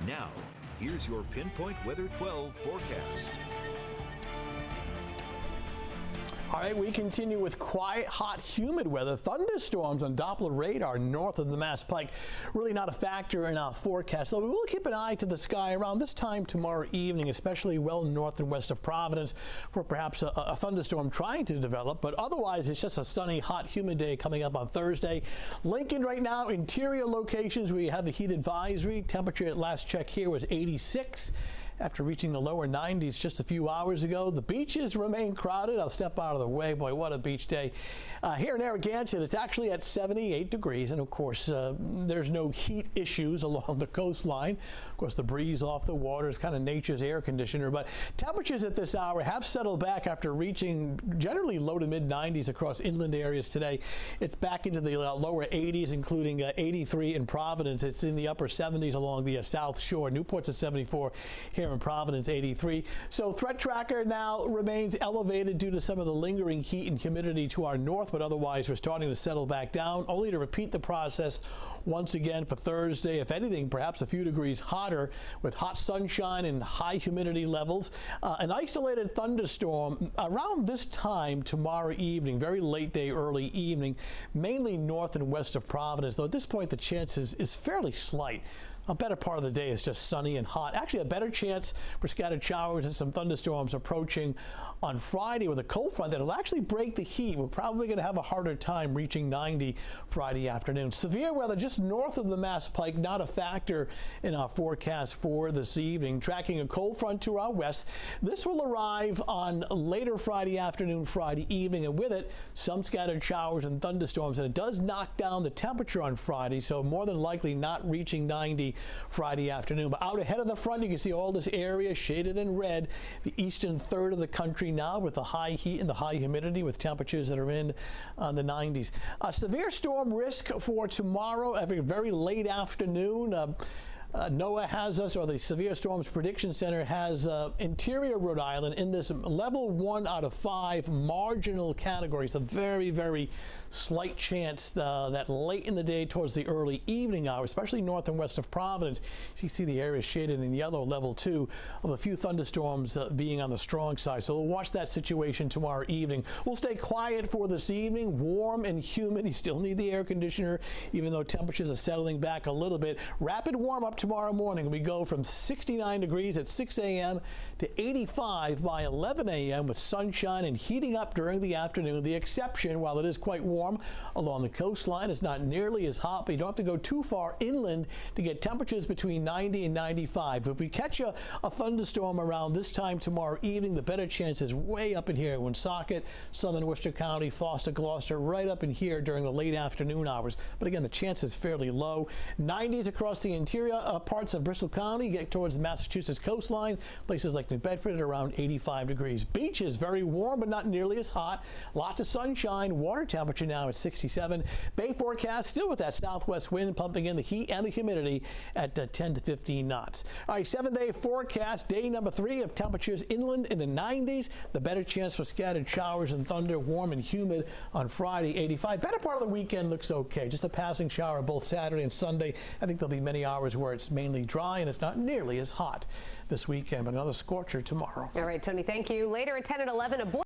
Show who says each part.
Speaker 1: Now, here's your Pinpoint Weather 12 forecast.
Speaker 2: All right, we continue with quiet, hot, humid weather. Thunderstorms on Doppler radar north of the Mass Pike. Really not a factor in our forecast, so we will keep an eye to the sky around this time tomorrow evening, especially well north and west of Providence, for perhaps a thunderstorm trying to develop. But otherwise, it's just a sunny, hot, humid day coming up on Thursday. Lincoln right now, interior locations, we have the heat advisory. Temperature at last check here was 86. After reaching the lower 90s just a few hours ago. The beaches remain crowded. I'll step out of the way. Boy, what a beach day. Here in Narragansett, it's actually at 78 degrees. And, of course, there's no heat issues along the coastline. Of course, the breeze off the water is kind of nature's air conditioner. But temperatures at this hour have settled back after reaching generally low to mid 90s across inland areas today. It's back into the lower 80s, including 83 in Providence. It's in the upper 70s along the South Shore. Newport's at 74 here in Providence, 83. So threat tracker now remains elevated due to some of the lingering heat and humidity to our north, but otherwise we're starting to settle back down, only to repeat the process once again for Thursday. If anything, perhaps a few degrees hotter with hot sunshine and high humidity levels. An isolated thunderstorm around this time tomorrow evening, very late day, early evening, mainly north and west of Providence, though at this point the chance is fairly slight. A better part of the day is just sunny and hot. Actually, a better chance for scattered showers and some thunderstorms approaching on Friday with a cold front that'll actually break the heat. We're probably going to have a harder time reaching 90 Friday afternoon. Severe weather just north of the Mass Pike, not a factor in our forecast for this evening. Tracking a cold front to our west. This will arrive on later Friday afternoon, Friday evening, and with it, some scattered showers and thunderstorms. And it does knock down the temperature on Friday, so more than likely not reaching 90 Friday afternoon. But out ahead of the front, you can see all this area shaded in red, the eastern third of the country now with the high heat and the high humidity with temperatures that are in the 90s. Severe storm risk for tomorrow, every very late afternoon. NOAA has us, or the Severe Storms Prediction Center has interior Rhode Island in this level 1 out of 5 marginal category. It's a very, very slight chance that late in the day towards the early evening hours, especially north and west of Providence, you see the area shaded in yellow, level 2, of a few thunderstorms being on the strong side. So we'll watch that situation tomorrow evening. We'll stay quiet for this evening, warm and humid. You still need the air conditioner, even though temperatures are settling back a little bit. Rapid warm up tomorrow morning. We go from 69 degrees at 6 a.m. to 85 by 11 a.m. with sunshine and heating up during the afternoon. The exception, while it is quite warm along the coastline, it's not nearly as hot, but you don't have to go too far inland to get temperatures between 90 and 95. If we catch a thunderstorm around this time tomorrow evening, the better chance is way up in here, Woonsocket, southern Worcester County, Foster, Gloucester, right up in here during the late afternoon hours. But again, the chance is fairly low. 90s across the interior parts of Bristol County, get towards the Massachusetts coastline, places like New Bedford at around 85 degrees. Beaches very warm, but not nearly as hot. Lots of sunshine. Water temperature now at 67. Bay forecast still with that southwest wind pumping in the heat and the humidity at 10 to 15 knots. All right, 7-day forecast. Day number 3 of temperatures inland in the 90s. The better chance for scattered showers and thunder, warm and humid on Friday, 85. Better part of the weekend looks okay. Just a passing shower both Saturday and Sunday. I think there'll be many hours where it's mainly dry and it's not nearly as hot this weekend, but another scorcher tomorrow.
Speaker 3: All right, Tony, thank you. Later at 10 and 11, a boy